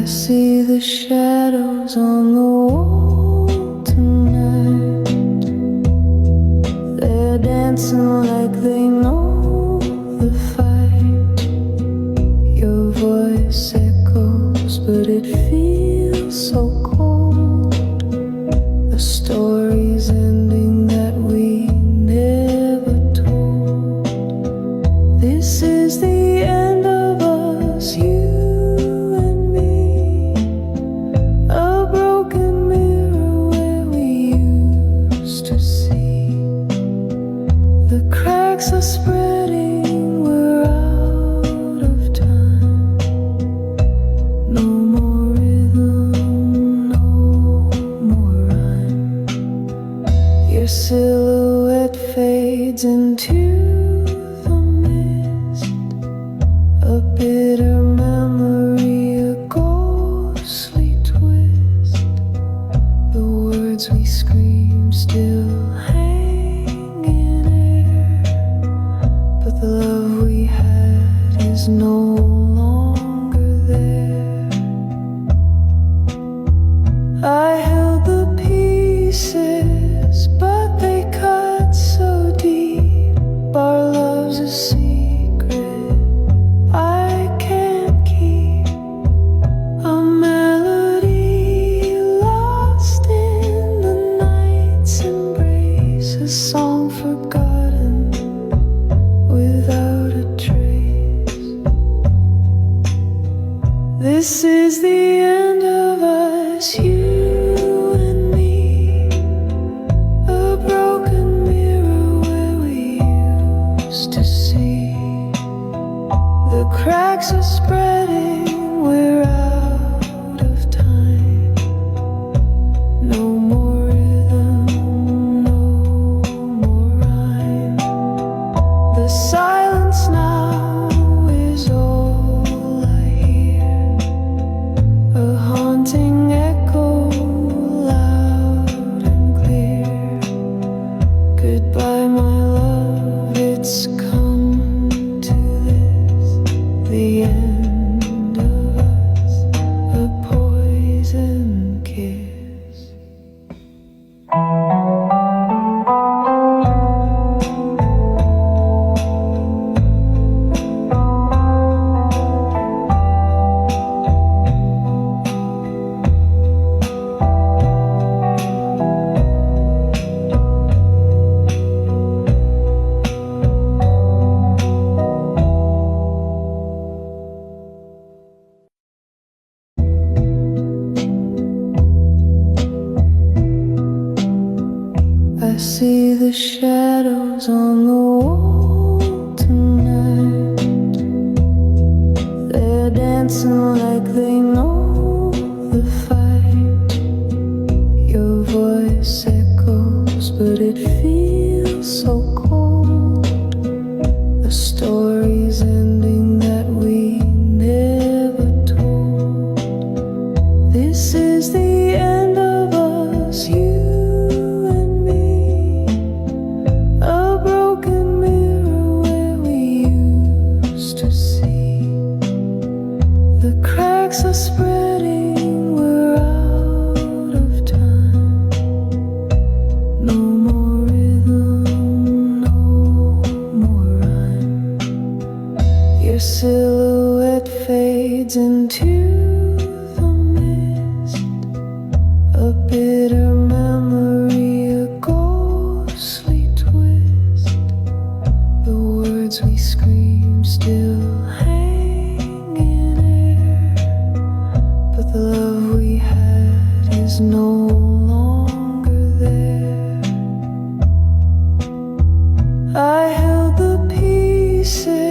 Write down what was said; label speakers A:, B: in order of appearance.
A: see the shadows on the wall tonight. They're dancing like they know the fight. Your voice echoes, but it feels so cold. The story's ending that we never told. This is the end of us, you and me. A broken mirror where we used to see. The cracks are spreading, we're out of time. No more rhythm, no more rhyme. Your silhouette fades into the mist. A bitter memory, a ghostly twist. The words we scream still hang in air, but the love we had is no longer there. I held the pieces, but they cut so deep. Our love's a secret I can't keep. A melody lost in the night's embrace. A song forgotten without a trace. This is the end of us, you and me. A broken mirror where we used to see. The cracks are spreading, we're out of time. No more rhythm, no more rhyme. The silence now is all I hear. A haunting echo, loud and clear. Goodbye, my love, it's come to this, the end of us, a poison kiss. I see the shadows on the wall tonight. They're dancing like they know the fight. Your voice echoes, but it feels so cold. The story's ending that we never told. This is the end of us, you and me. A broken mirror where we used to see. The cracks are spreading, we're out of time. No more rhythm, no more rhyme. Your silhouette fades into the mist. A bitter memory, a ghostly twist. The words we scream still hang in air, but the love we had is no longer there. I held the pieces,